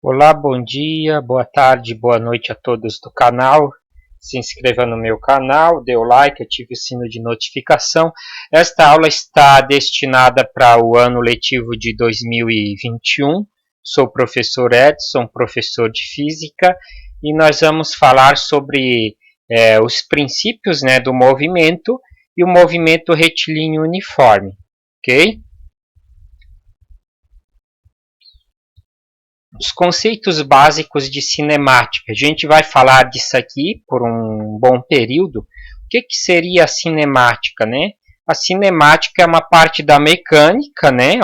Olá, bom dia, boa tarde, boa noite a todos do canal. Se inscreva no meu canal, dê o like, ative o sino de notificação. Esta aula está destinada para o ano letivo de 2021. Sou o professor Edson, professor de Física, e nós vamos falar sobre os princípios, do movimento e o movimento retilíneo uniforme, ok? Os conceitos básicos de cinemática. A gente vai falar disso aqui por um bom período. O que seria a cinemática, né? A cinemática é uma parte da mecânica, né?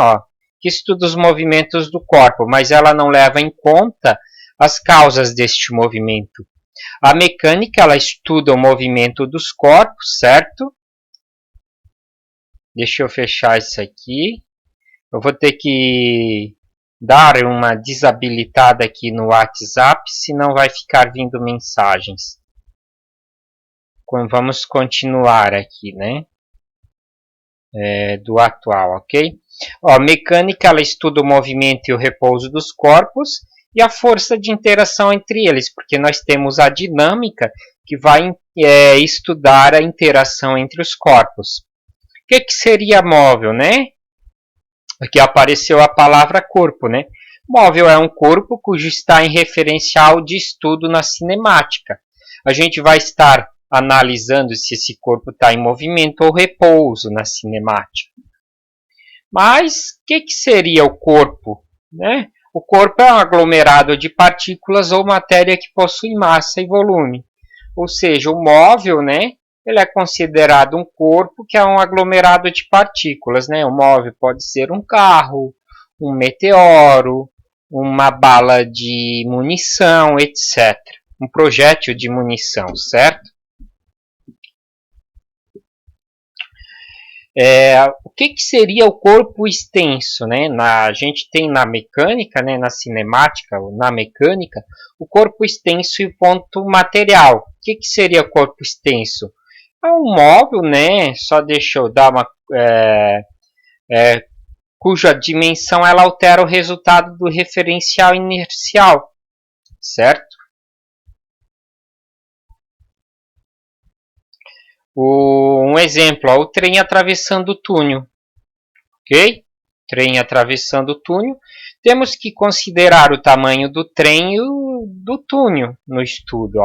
Que estuda os movimentos do corpo, mas ela não leva em conta as causas deste movimento. A mecânica, ela estuda o movimento dos corpos, certo? Deixa eu fechar isso aqui. Eu vou ter que dar uma desabilitada aqui no WhatsApp, senão vai ficar vindo mensagens. Vamos continuar aqui, né? Do atual, ok? A mecânica, ela estuda o movimento e o repouso dos corpos e a força de interação entre eles, porque nós temos a dinâmica que vai estudar a interação entre os corpos. O que seria móvel, né? Aqui apareceu a palavra corpo, né? Móvel é um corpo cujo está em referencial de estudo na cinemática. A gente vai estar analisando se esse corpo está em movimento ou repouso na cinemática. Mas, o que seria o corpo, né? O corpo é um aglomerado de partículas ou matéria que possui massa e volume. Ou seja, o móvel, né? Ele é considerado um corpo que é um aglomerado de partículas, né? O móvel pode ser um carro, um meteoro, uma bala de munição, etc. Um projétil de munição, certo? O que seria o corpo extenso, né? A gente tem na mecânica, né? Na cinemática, na mecânica, o corpo extenso e o ponto material. O que seria o corpo extenso? É um móvel, né? Só deixa eu dar uma... cuja dimensão ela altera o resultado do referencial inercial, certo? Um exemplo, o trem atravessando o túnel, ok? Trem atravessando o túnel. Temos que considerar o tamanho do trem e do túnel no estudo,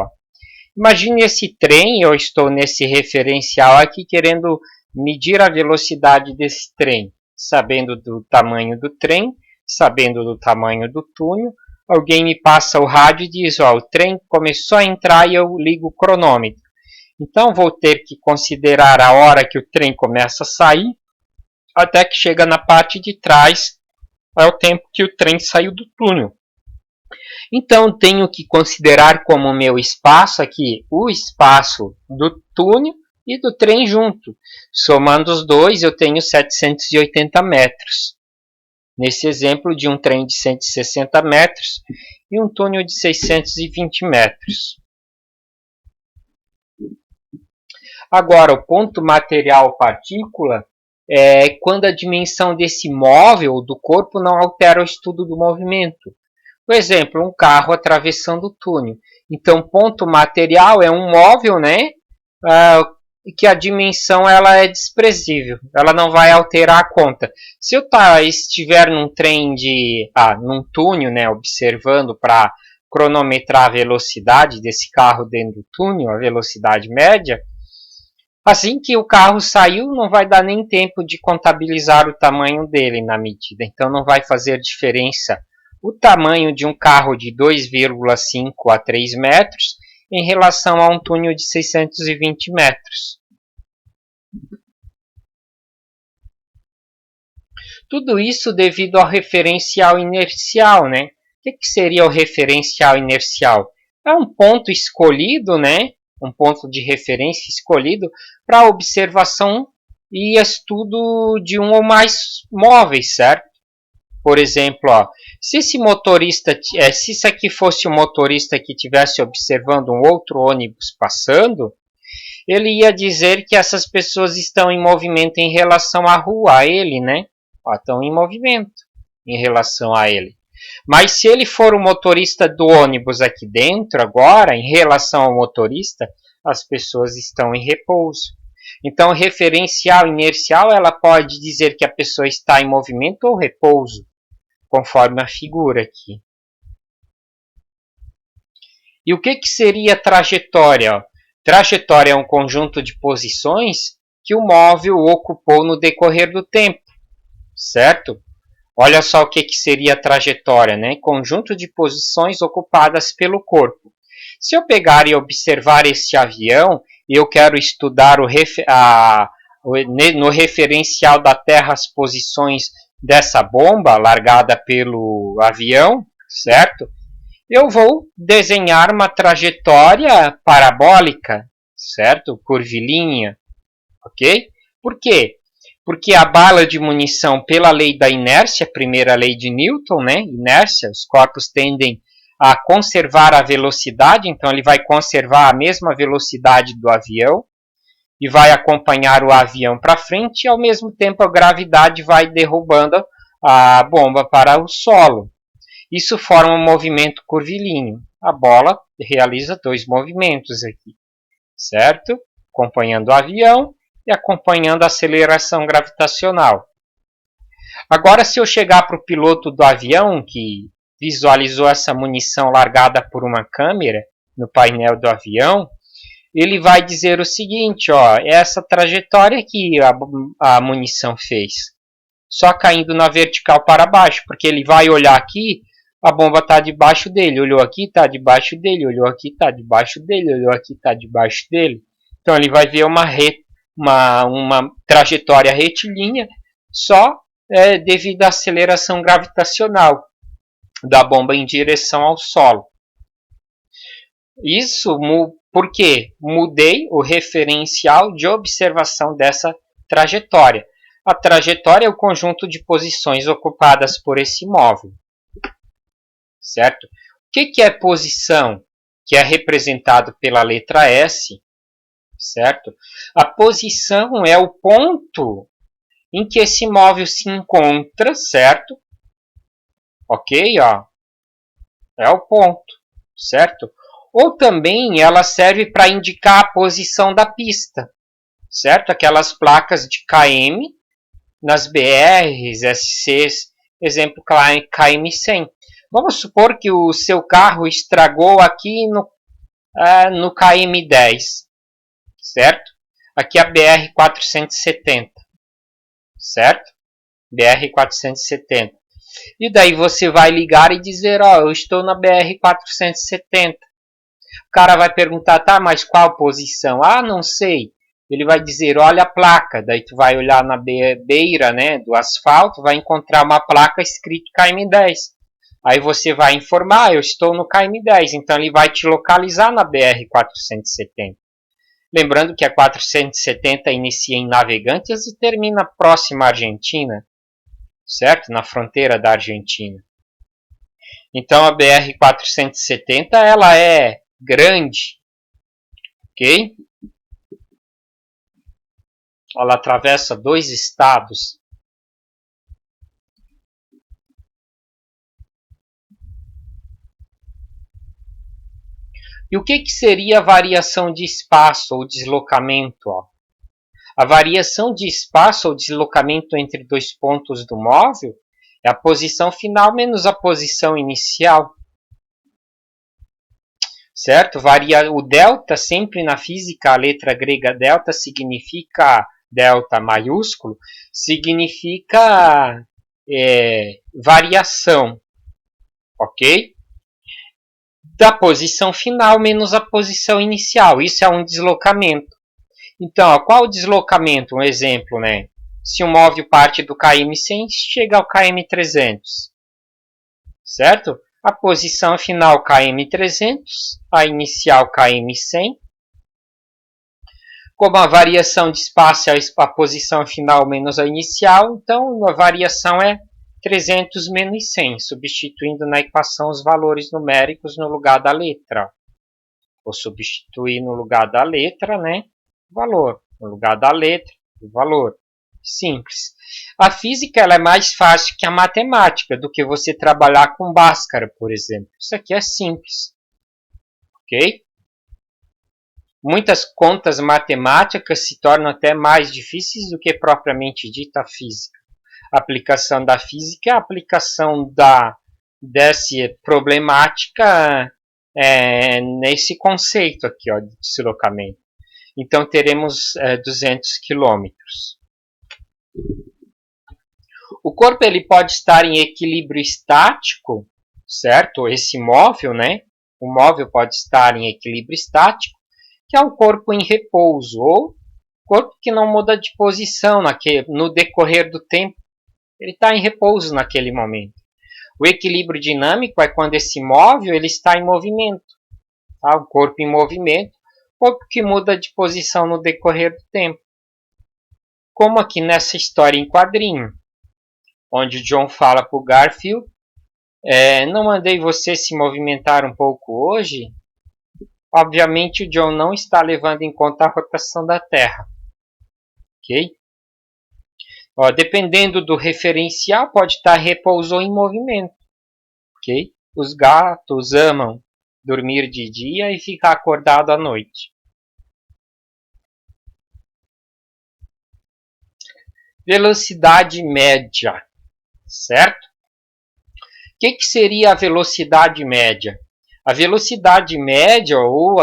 Imagine esse trem, eu estou nesse referencial aqui querendo medir a velocidade desse trem, sabendo do tamanho do trem, sabendo do tamanho do túnel. Alguém me passa o rádio e diz, o trem começou a entrar e eu ligo o cronômetro. Então vou ter que considerar a hora que o trem começa a sair, até que chega na parte de trás, é o tempo que o trem saiu do túnel. Então, tenho que considerar como meu espaço aqui o espaço do túnel e do trem junto. Somando os dois, eu tenho 780 metros. Nesse exemplo de um trem de 160 metros e um túnel de 620 metros. Agora, o ponto material partícula é quando a dimensão desse móvel do corpo não altera o estudo do movimento. Por exemplo, um carro atravessando o túnel. Então, ponto material é um móvel, né? Que a dimensão ela é desprezível. Ela não vai alterar a conta. Se eu estiver num trem num túnel, né, observando para cronometrar a velocidade desse carro dentro do túnel, a velocidade média, assim que o carro saiu, não vai dar nem tempo de contabilizar o tamanho dele na medida. Então, não vai fazer diferença o tamanho de um carro de 2,5 a 3 metros em relação a um túnel de 620 metros. Tudo isso devido ao referencial inercial, né? O que seria o referencial inercial? É um ponto escolhido, né? Um ponto de referência escolhido para observação e estudo de um ou mais móveis, certo? Por exemplo, se esse motorista, se isso aqui fosse um motorista que estivesse observando um outro ônibus passando, ele ia dizer que essas pessoas estão em movimento em relação à rua, a ele, né? Estão em movimento em relação a ele. Mas se ele for o motorista do ônibus aqui dentro, agora, em relação ao motorista, as pessoas estão em repouso. Então, o referencial inercial, ela pode dizer que a pessoa está em movimento ou repouso, conforme a figura aqui. E o que seria trajetória? Trajetória é um conjunto de posições que o móvel ocupou no decorrer do tempo, certo? Olha só o que seria a trajetória, né? Conjunto de posições ocupadas pelo corpo. Se eu pegar e observar esse avião e eu quero estudar no referencial da Terra as posições dessa bomba largada pelo avião, certo? Eu vou desenhar uma trajetória parabólica, certo? Curvilínea, ok? Por quê? Porque a bala de munição, pela lei da inércia, primeira lei de Newton, né? Inércia, os corpos tendem a conservar a velocidade, então ele vai conservar a mesma velocidade do avião e vai acompanhar o avião para frente e ao mesmo tempo a gravidade vai derrubando a bomba para o solo. Isso forma um movimento curvilíneo. A bola realiza dois movimentos aqui, certo? Acompanhando o avião e acompanhando a aceleração gravitacional. Agora, se eu chegar para o piloto do avião, que visualizou essa munição largada por uma câmera no painel do avião, ele vai dizer o seguinte, ó, essa trajetória que a munição fez, só caindo na vertical para baixo, porque ele vai olhar aqui, a bomba está debaixo dele, olhou aqui, está debaixo dele, olhou aqui, está debaixo dele, olhou aqui, está debaixo dele. Então ele vai ver uma trajetória retilínea só devido à aceleração gravitacional da bomba em direção ao solo. Isso porque mudei o referencial de observação dessa trajetória. A trajetória é o conjunto de posições ocupadas por esse móvel. Certo? O que é posição? Que é representado pela letra S. Certo? A posição é o ponto em que esse móvel se encontra, certo? Ok? Ó. É o ponto, certo? Ou também ela serve para indicar a posição da pista, certo? Aquelas placas de km nas BRs, SCs, exemplo KM100. Vamos supor que o seu carro estragou aqui no KM10, certo? Aqui a BR-470, certo? BR-470. E daí você vai ligar e dizer, ó, eu estou na BR-470. O cara vai perguntar, tá, mas qual posição? Ah, não sei. Ele vai dizer, olha a placa. Daí tu vai olhar na beira, né, do asfalto, vai encontrar uma placa escrito KM10. Aí você vai informar, eu estou no KM10. Então ele vai te localizar na BR-470. Lembrando que a 470 inicia em Navegantes e termina próxima à Argentina, certo? Na fronteira da Argentina. Então a BR-470 ela é grande, ok? Ela atravessa 2 estados. E o que seria a variação de espaço ou deslocamento? Ó? A variação de espaço ou deslocamento entre 2 pontos do móvel é a posição final menos a posição inicial. Certo? Varia o delta, sempre na física, a letra grega delta significa, delta maiúsculo, significa variação, ok? Da posição final menos a posição inicial, isso é um deslocamento. Então, ó, qual o deslocamento? Um exemplo, né? Se um móvel parte do KM100 chega ao KM300, certo? A posição final KM300, a inicial KM100. Como a variação de espaço é a posição final menos a inicial, então a variação é 300 menos 100, substituindo na equação os valores numéricos no lugar da letra. Vou substituir no lugar da letra, né? O valor. No lugar da letra, o valor. Simples. A física ela é mais fácil que a matemática, do que você trabalhar com Bhaskara, por exemplo. Isso aqui é simples. Ok? Muitas contas matemáticas se tornam até mais difíceis do que propriamente dita a física. A aplicação da física é a aplicação dessa problemática nesse conceito aqui, ó, de deslocamento. Então, teremos 200 quilômetros. O corpo ele pode estar em equilíbrio estático, certo? Esse móvel, né? O móvel pode estar em equilíbrio estático, que é um corpo em repouso, ou corpo que não muda de posição no decorrer do tempo. Ele está em repouso naquele momento. O equilíbrio dinâmico é quando esse móvel ele está em movimento. Tá? O corpo em movimento, corpo que muda de posição no decorrer do tempo. Como aqui nessa história em quadrinho, onde o John fala para o Garfield, não mandei você se movimentar um pouco hoje? Obviamente o John não está levando em conta a rotação da Terra. Ok? Ó, dependendo do referencial, pode estar repouso ou em movimento. Ok? Os gatos amam dormir de dia e ficar acordado à noite. Velocidade média, certo? O que seria a velocidade média? A velocidade média, ou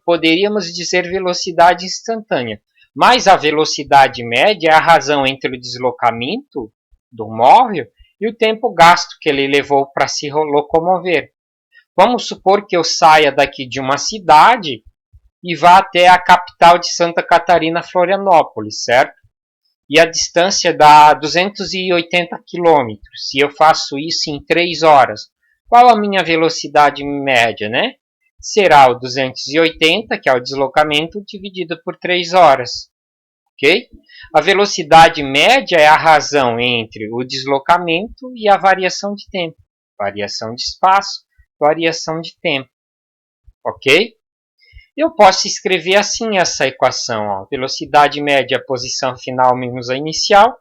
poderíamos dizer velocidade instantânea, mas a velocidade média é a razão entre o deslocamento do móvel e o tempo gasto que ele levou para se locomover. Vamos supor que eu saia daqui de uma cidade e vá até a capital de Santa Catarina, Florianópolis, certo? E a distância dá 280 km. Se eu faço isso em 3 horas, qual a minha velocidade média, né? Será o 280, que é o deslocamento, dividido por 3 horas. Ok? A velocidade média é a razão entre o deslocamento e a variação de tempo. Variação de espaço, variação de tempo. Ok? Eu posso escrever assim essa equação. Ó. Velocidade média, posição final menos a inicial,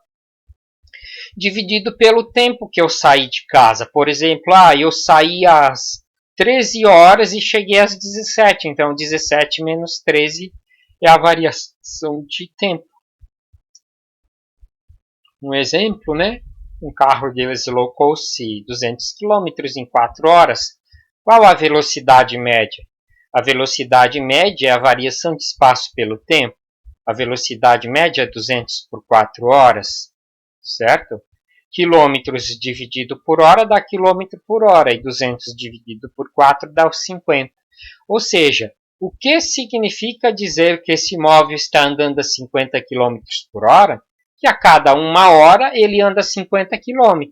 dividido pelo tempo que eu saí de casa. Por exemplo, eu saí às 13 horas e cheguei às 17. Então, 17 menos 13 é a variação de tempo. Um exemplo, né? Um carro deslocou-se 200 km em 4 horas. Qual a velocidade média? A velocidade média é a variação de espaço pelo tempo. A velocidade média é 200 por 4 horas, certo? Quilômetros dividido por hora dá quilômetro por hora, e 200 dividido por 4 dá os 50. Ou seja, o que significa dizer que esse móvel está andando a 50 km por hora? Que a cada 1 hora ele anda 50 km.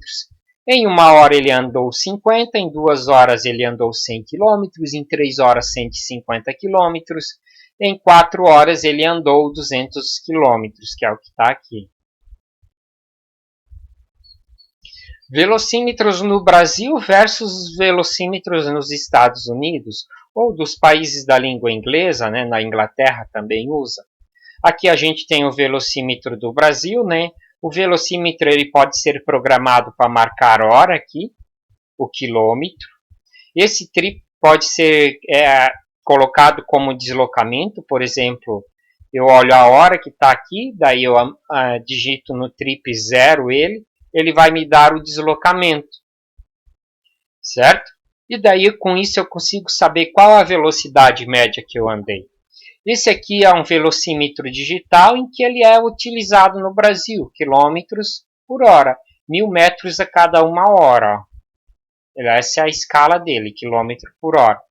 Em 1 hora ele andou 50, em 2 horas ele andou 100 km, em 3 horas 150 km, em 4 horas ele andou 200 km, que é o que está aqui. Velocímetros no Brasil versus velocímetros nos Estados Unidos, ou dos países da língua inglesa, né? Na Inglaterra também usa. Aqui a gente tem o velocímetro do Brasil, né? O velocímetro ele pode ser programado para marcar hora aqui, o quilômetro. Esse trip pode ser colocado como deslocamento, por exemplo, eu olho a hora que está aqui, daí eu digito no trip 0 ele vai me dar o deslocamento, certo? E daí com isso eu consigo saber qual a velocidade média que eu andei. Esse aqui é um velocímetro digital em que ele é utilizado no Brasil, quilômetros por hora, 1000 metros a cada 1 hora. Essa é a escala dele, quilômetro por hora.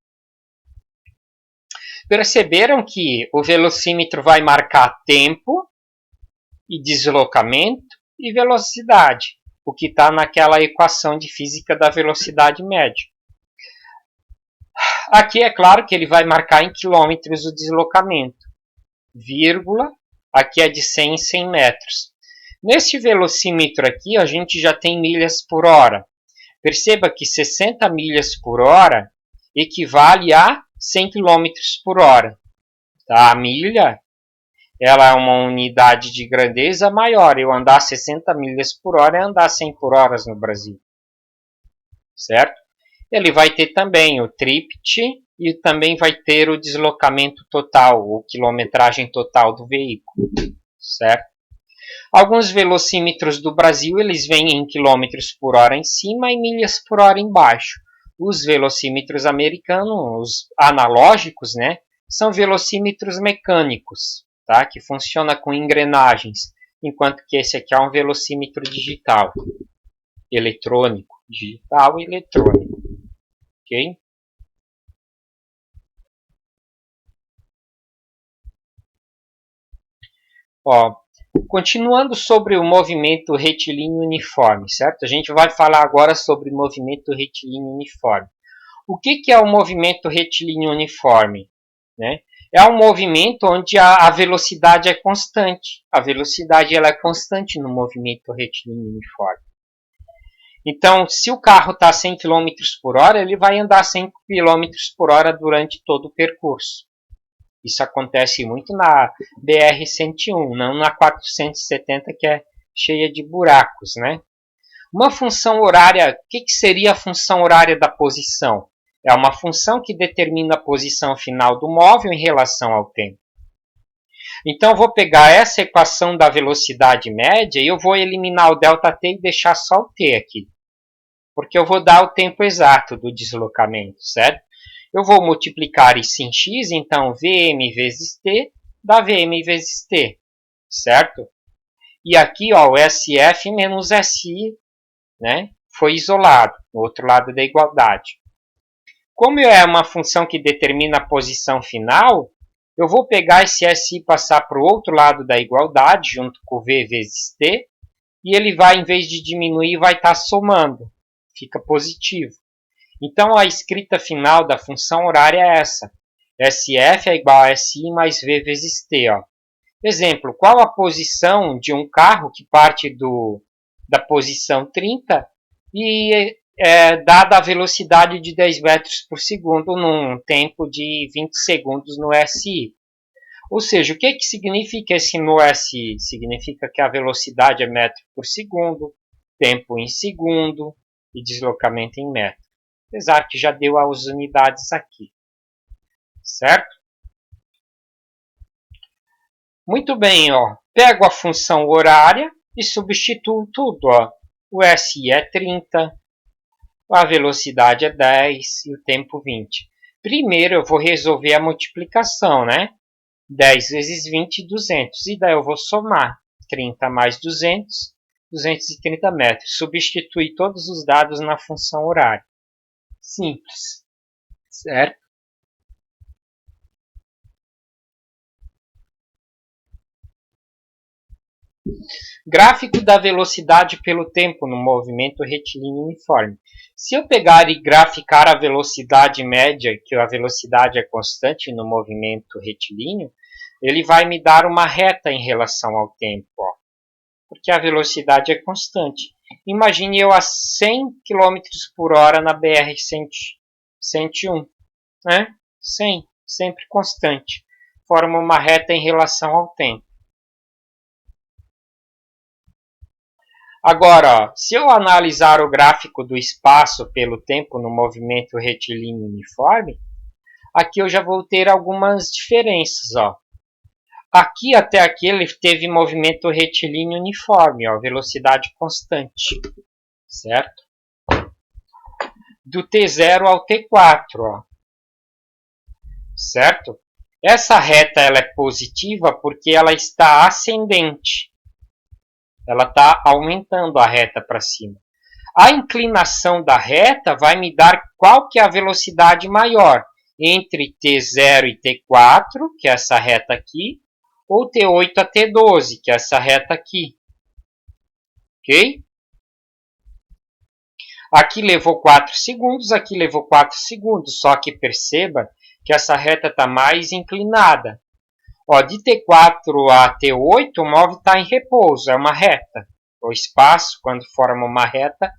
Perceberam que o velocímetro vai marcar tempo e deslocamento e velocidade, o que está naquela equação de física da velocidade média. Aqui é claro que ele vai marcar em quilômetros o deslocamento, vírgula, aqui é de 100 em 100 metros. Neste velocímetro aqui, a gente já tem milhas por hora. Perceba que 60 milhas por hora equivale a 100 km por hora. Tá? A milha ela é uma unidade de grandeza maior. Eu andar 60 milhas por hora é andar 100 por hora no Brasil. Certo? Ele vai ter também o tript e também vai ter o deslocamento total, ou quilometragem total do veículo. Certo? Alguns velocímetros do Brasil, eles vêm em quilômetros por hora em cima e milhas por hora embaixo. Os velocímetros americanos, os analógicos, né, são velocímetros mecânicos, tá, que funciona com engrenagens, enquanto que esse aqui é um velocímetro digital, eletrônico, digital e eletrônico, ok? Ó, continuando sobre o movimento retilíneo uniforme, certo? A gente vai falar agora sobre movimento retilíneo uniforme. O que é o movimento retilíneo uniforme? Né? É um movimento onde a velocidade é constante. A velocidade ela é constante no movimento retilíneo uniforme. Então, se o carro está a 100 km por hora, ele vai andar 100 km por hora durante todo o percurso. Isso acontece muito na BR-101, não na 470, que é cheia de buracos, né? Uma função horária, o que seria a função horária da posição? É uma função que determina a posição final do móvel em relação ao tempo. Então, eu vou pegar essa equação da velocidade média e eu vou eliminar o ΔT e deixar só o T aqui. Porque eu vou dar o tempo exato do deslocamento, certo? Eu vou multiplicar isso em x, então Vm vezes T dá Vm vezes T, certo? E aqui, ó, o SF menos SI, né, foi isolado, no outro lado da igualdade. Como é uma função que determina a posição final, eu vou pegar esse SI e passar para o outro lado da igualdade, junto com V vezes T, e ele vai, em vez de diminuir, vai estar somando. Fica positivo. Então, a escrita final da função horária é essa. SF é igual a SI mais V vezes T. Ó. Exemplo, qual a posição de um carro que parte da posição 30 e dada a velocidade de 10 metros por segundo num tempo de 20 segundos no SI? Ou seja, o que significa esse no SI? Significa que a velocidade é metro por segundo, tempo em segundo e deslocamento em metro. Apesar que já deu as unidades aqui. Certo? Muito bem, ó. Pego a função horária e substituo tudo. Ó. O SI é 30, a velocidade é 10 e o tempo 20. Primeiro eu vou resolver a multiplicação, né? 10 vezes 20, 200. E daí eu vou somar 30 mais 200, 230 metros. Substituir todos os dados na função horária. Simples, certo? Gráfico da velocidade pelo tempo no movimento retilíneo uniforme. Se eu pegar e graficar a velocidade média, que a velocidade é constante no movimento retilíneo, ele vai me dar uma reta em relação ao tempo, ó, porque a velocidade é constante. Imagine eu a 100 km por hora na BR-101, né? 100, sempre constante. Forma uma reta em relação ao tempo. Agora, ó, se eu analisar o gráfico do espaço pelo tempo no movimento retilíneo uniforme, aqui eu já vou ter algumas diferenças. Ó. Aqui até aqui ele teve movimento retilíneo uniforme, ó, velocidade constante, certo? Do T0 ao T4, ó, certo? Essa reta ela é positiva porque ela está ascendente. Ela está aumentando a reta para cima. A inclinação da reta vai me dar qual que é a velocidade maior entre T0 e T4, que é essa reta aqui, ou T8 a T12, que é essa reta aqui. Ok? Aqui levou 4 segundos, aqui levou 4 segundos, só que perceba que essa reta está mais inclinada. Ó, de T4 a T8, o móvel está em repouso, é uma reta. O espaço, quando forma uma reta,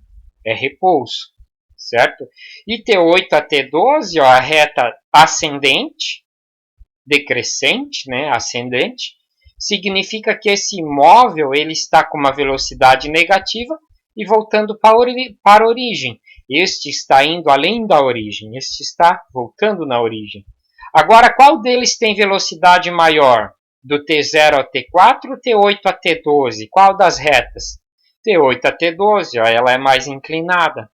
é repouso, certo? E T8 a T12, ó, a reta ascendente, decrescente, né, ascendente, significa que esse móvel ele está com uma velocidade negativa e voltando para a origem. Este está indo além da origem, este está voltando na origem. Agora, qual deles tem velocidade maior? Do T0 ao T4 ou T8 a T12? Qual das retas? T8 a T12, ó, ela é mais inclinada,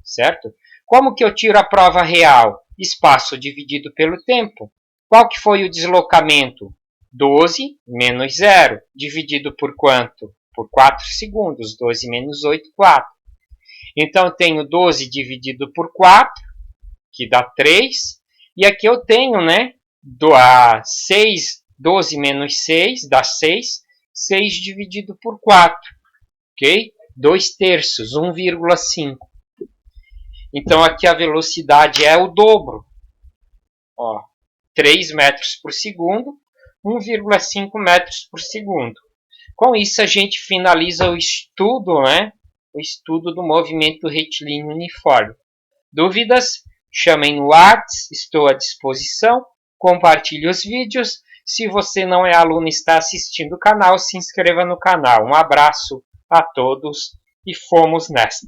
certo? Como que eu tiro a prova real? Espaço dividido pelo tempo. Qual que foi o deslocamento? 12 menos 0, dividido por quanto? Por 4 segundos. 12 menos 8, 4. Então, eu tenho 12 dividido por 4, que dá 3. E aqui eu tenho, né, 12 menos 6, dá 6. 6 dividido por 4, ok? 2 terços, 1,5. Então, aqui a velocidade é o dobro. Ó, 3 metros por segundo, 1,5 metros por segundo. Com isso, a gente finaliza o estudo, né? O estudo do movimento retilíneo uniforme. Dúvidas? Chamem no WhatsApp, estou à disposição. Compartilhe os vídeos. Se você não é aluno e está assistindo o canal, se inscreva no canal. Um abraço a todos e fomos nesta!